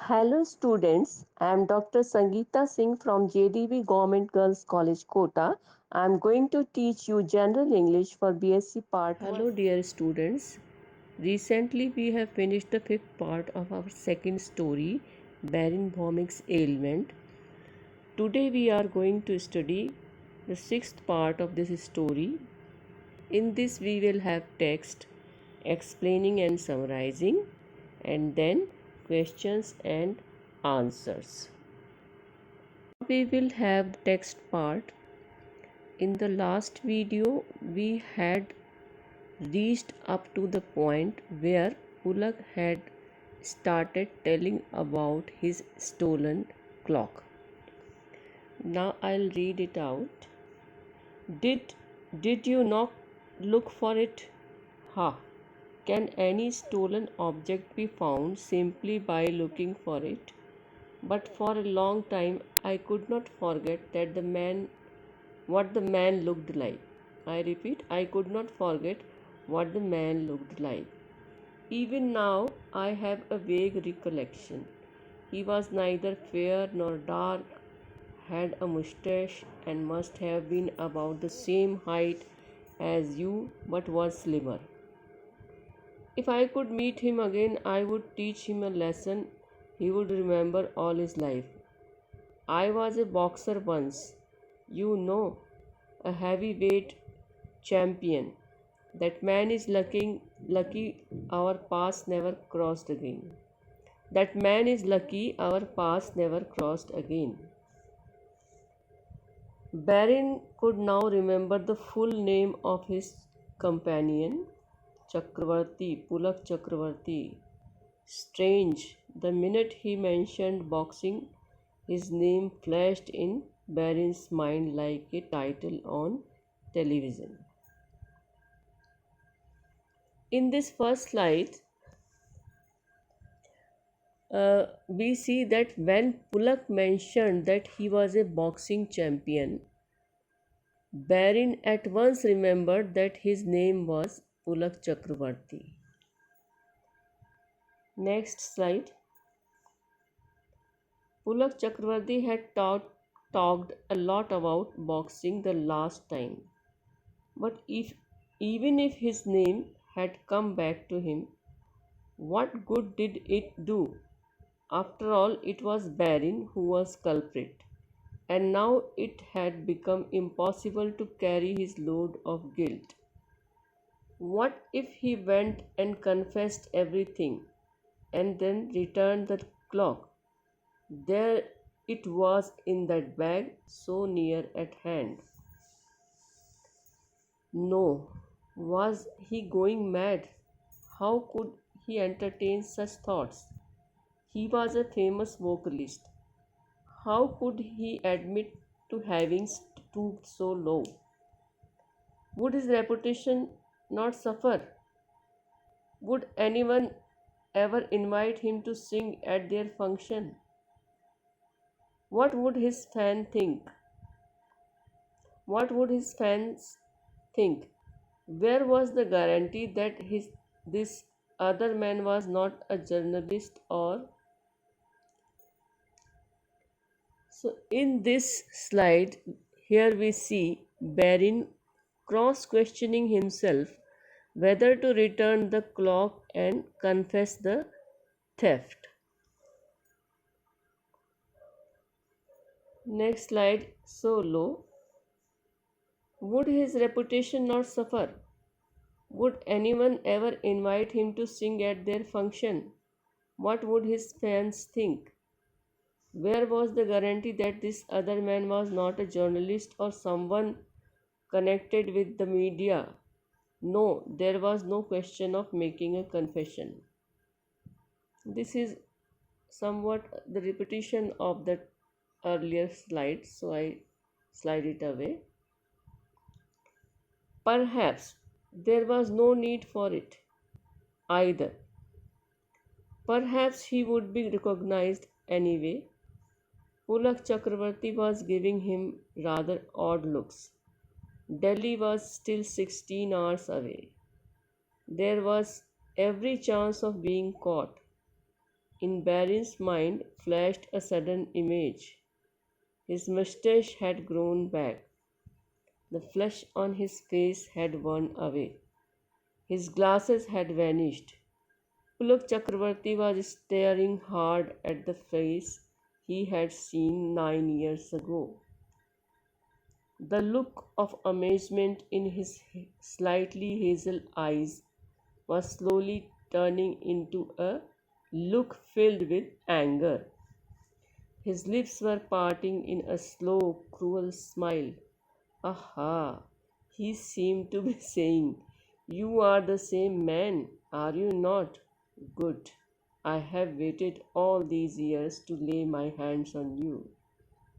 Hello students, I am Dr. Sangeeta Singh from JDV Government Girls College Kota. I am going to teach you General English for BSc Part 1. Hello dear students. Recently we have finished the fifth part of our second story, Baron Vomic's ailment. Today we are going to study the sixth part of this story. In this we will have text explaining and summarizing, and then questions and answers. We will have the text part. In the last video we had reached up to the point where Pulak had started telling about his stolen clock. Now I'll read it out. Did you not look for it? Ha! Can any stolen object be found simply by looking for it? But for a long time I could not forget what the man looked like. I repeat, I could not forget what the man looked like. Even now I have a vague recollection. He was neither fair nor dark, had a moustache, and must have been about the same height as you, but was slimmer. If I could meet him again, I would teach him a lesson he would remember all his life. I was a boxer once, you know, a heavyweight champion. That man is lucky our paths never crossed again. That man is lucky our paths never crossed again. Baron could now remember the full name of his companion, Chakravarti, Pulak Chakravarti. Strange, the minute he mentioned boxing, his name flashed in Baron's mind like a title on television. In this first slide, we see that when Pulak mentioned that he was a boxing champion, Baron at once remembered that his name was Pulak Chakravarti. Next slide. Pulak Chakravarti had talked a lot about boxing the last time. But even if his name had come back to him, what good did it do? After all, it was Baron who was culprit, and now it had become impossible to carry his load of guilt. What if he went and confessed everything and then returned the clock? There it was in that bag, so near at hand. No, was he going mad? How could he entertain such thoughts? He was a famous vocalist. How could he admit to having stooped so low? Would his reputation not suffer? Would anyone ever invite him to sing at their function? What would his fans think? What would his fans think? Where was the guarantee that this other man was not a journalist or so in this slide here we see Baron cross questioning himself whether to return the clock and confess the theft. Next slide, so low. Would his reputation not suffer? Would anyone ever invite him to sing at their function? What would his fans think? Where was the guarantee that this other man was not a journalist or someone connected with the media? No, there was no question of making a confession. This is somewhat the repetition of the earlier slide, so I slide it away. Perhaps there was no need for it either. Perhaps he would be recognized anyway. Pulak Chakravarti was giving him rather odd looks. Delhi was still 16 hours away. There was every chance of being caught. In Barin's mind flashed a sudden image. His mustache had grown back. The flush on his face had worn away. His glasses had vanished. Pulak Chakravarti was staring hard at the face he had seen 9 years ago. The look of amazement in his slightly hazel eyes was slowly turning into a look filled with anger. His lips were parting in a slow, cruel smile. Aha! He seemed to be saying, "You are the same man, are you not? Good. I have waited all these years to lay my hands on you.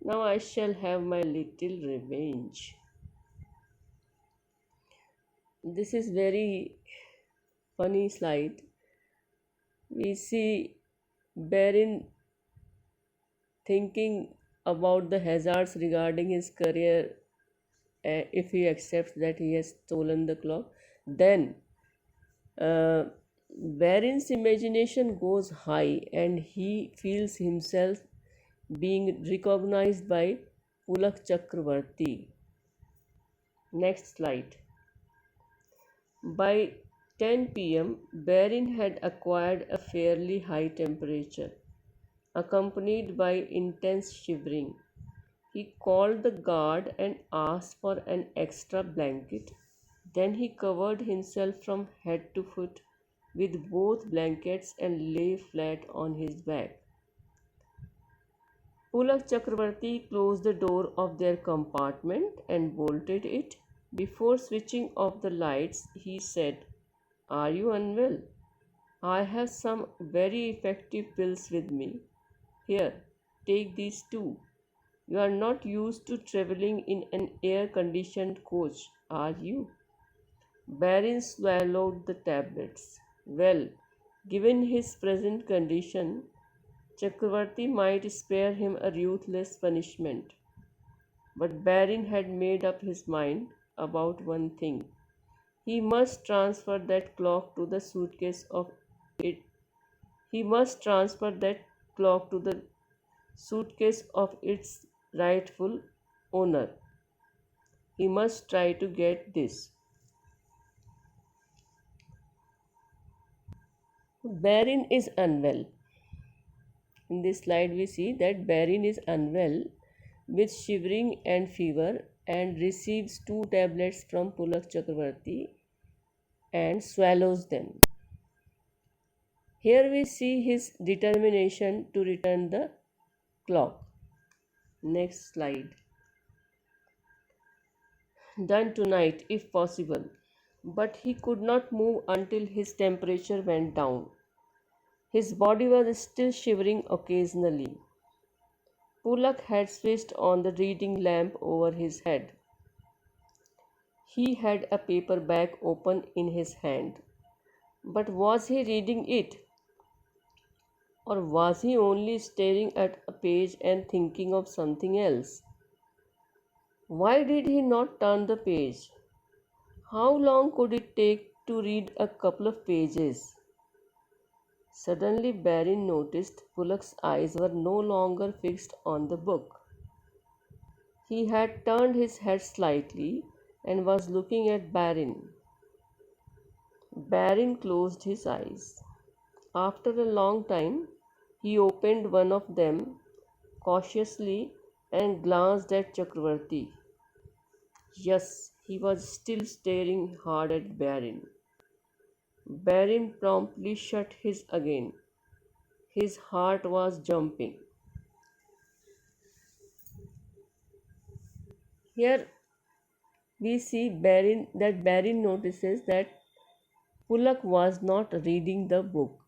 Now I shall have my little revenge." This is very funny slide. We see Barin thinking about the hazards regarding his career if he accepts that he has stolen the clock. Then uh, Barin's imagination goes high and he feels himself being recognized by Pulak Chakravarti. Next slide. By 10 p.m., Barin had acquired a fairly high temperature, accompanied by intense shivering. He called the guard and asked for an extra blanket. Then he covered himself from head to foot with both blankets and lay flat on his back. Pulak Chakravarti closed the door of their compartment and bolted it. Before switching off the lights, he said, "Are you unwell? I have some very effective pills with me. Here, take these too. You are not used to traveling in an air conditioned coach, are you?" Barin swallowed the tablets. Well, given his present condition, Chakravarti might spare him a ruthless punishment. But Barin had made up his mind about one thing. He must transfer that clock to the suitcase of it. He must transfer that clock to the suitcase of its rightful owner. He must try to get this. Barin is unwell. In this slide, we see that Barin is unwell with shivering and fever and receives two tablets from Pulak Chakravarti and swallows them. Here we see his determination to return the clock. Next slide. Done tonight, if possible. But he could not move until his temperature went down. His body was still shivering occasionally. Pulak had switched on the reading lamp over his head. He had a paper bag open in his hand. But was he reading it? Or was he only staring at a page and thinking of something else? Why did he not turn the page? How long could it take to read a couple of pages? Suddenly, Barin noticed Pulak's eyes were no longer fixed on the book. He had turned his head slightly and was looking at Barin. Barin closed his eyes. After a long time, he opened one of them cautiously and glanced at Chakravarti. Yes, he was still staring hard at Barin. Barin promptly shut his again. His heart was jumping. Here we see Barin notices that Pulak was not reading the book.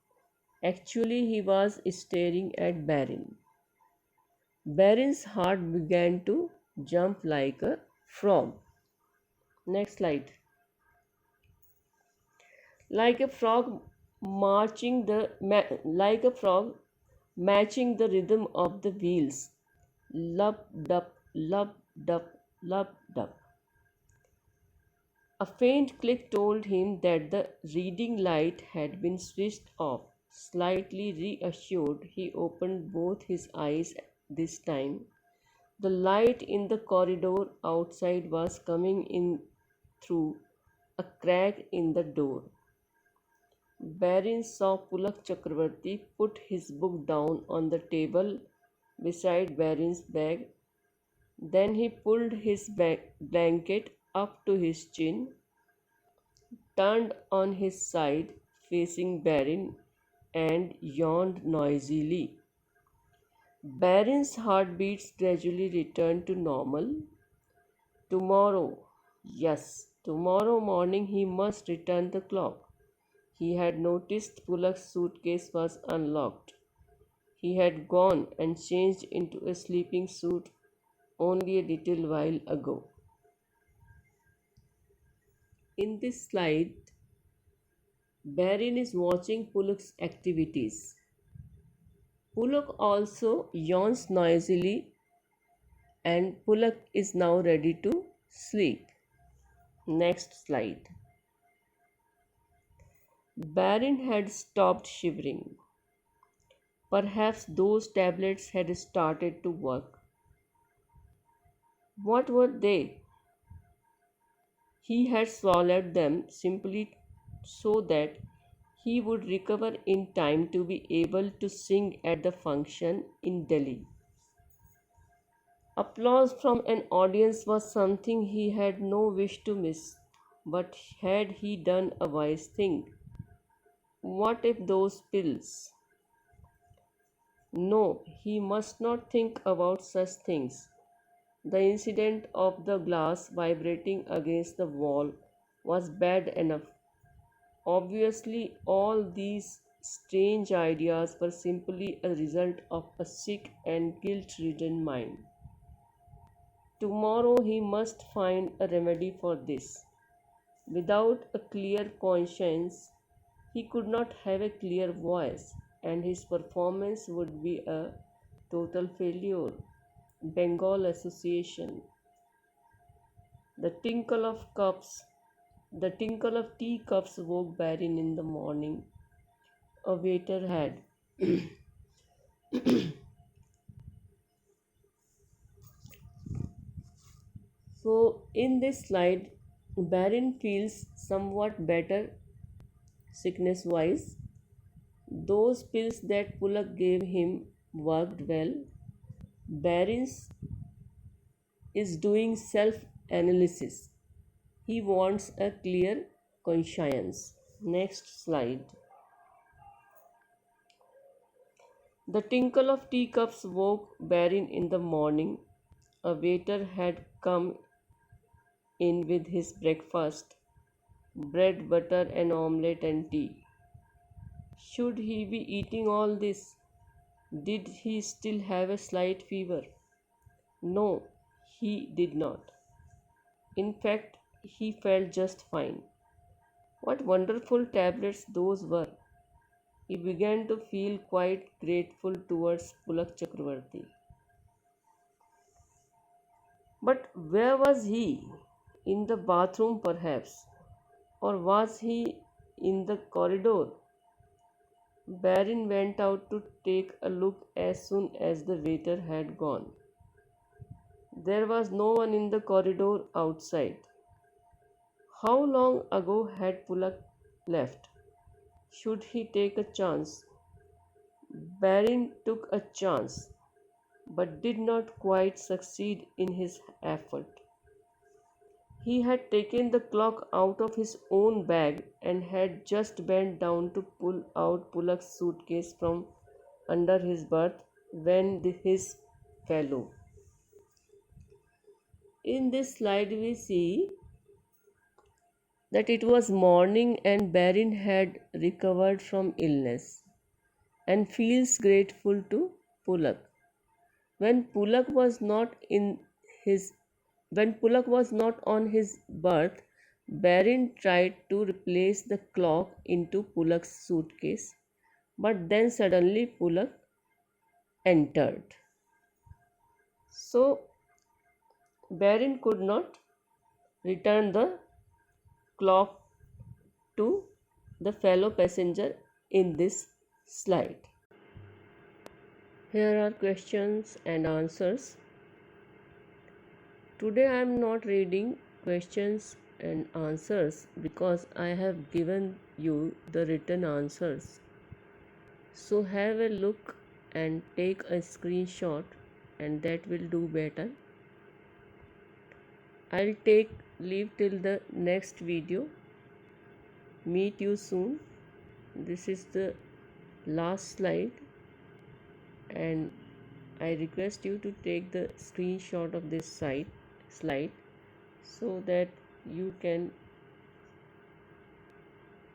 Actually, he was staring at Barin. Barin's heart began to jump like a frog. Next slide. Like a frog like a frog matching the rhythm of the wheels. Lub dub, lub dub, lub dub. A faint click told him that the reading light had been switched off. Slightly reassured, he opened both his eyes this time. The light in the corridor outside was coming in through a crack in the door. Barin saw Pulak Chakravarti put his book down on the table beside Barin's bag. Then he pulled his blanket up to his chin, turned on his side facing Barin, and yawned noisily. Barin's heartbeats gradually returned to normal. Tomorrow, yes, tomorrow morning he must return the clock. He had noticed Pulak's suitcase was unlocked. He had gone and changed into a sleeping suit only a little while ago. In this slide, Barin is watching Pulak's activities. Pulak also yawns noisily, and Pulak is now ready to sleep. Next slide. Barin had stopped shivering. Perhaps those tablets had started to work. What were they? He had swallowed them simply so that he would recover in time to be able to sing at the function in Delhi. Applause from an audience was something he had no wish to miss. But had he done a wise thing? What if those pills? No, he must not think about such things. The incident of the glass vibrating against the wall was bad enough. Obviously, all these strange ideas were simply a result of a sick and guilt ridden mind. Tomorrow he must find a remedy for this. Without a clear conscience, he could not have a clear voice, and his performance would be a total failure. Bengal Association. The tinkle of cups, the tinkle of teacups woke Barin in the morning. A waiter had. So, in this slide, Barin feels somewhat better sickness wise. Those pills that Pulak gave him worked well. Barin's is doing self analysis. He wants a clear conscience. Next slide. The tinkle of teacups woke Barin in the morning. A waiter had come in with his breakfast bread, butter, and omelette and tea. Should he be eating all this? Did he still have a slight fever? No, he did not. In fact, he felt just fine. What wonderful tablets those were! He began to feel quite grateful towards Pulak Chakravarti. But where was he? In the bathroom, perhaps? Or was he in the corridor? Barin went out to take a look as soon as the waiter had gone. There was no one in the corridor outside. How long ago had Pulak left? Should he take a chance? Barin took a chance, but did not quite succeed in his effort. He had taken the clock out of his own bag and had just bent down to pull out Pulak's suitcase from under his berth when his fellow. In this slide, we see that it was morning and Barin had recovered from illness and feels grateful to Pulak. When Pulak was not in his when Pulak was not on his berth, Barin tried to replace the clock into Pulak's suitcase, but then suddenly Pulak entered. So Barin could not return the clock to the fellow passenger in this slide. Here are questions and answers. Today I am not reading questions and answers because I have given you the written answers. So have a look and take a screenshot, and that will do better. I'll take leave till the next video. Meet you soon. This is the last slide, and I request you to take the screenshot of this slide so that you can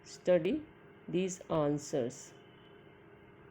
study these answers.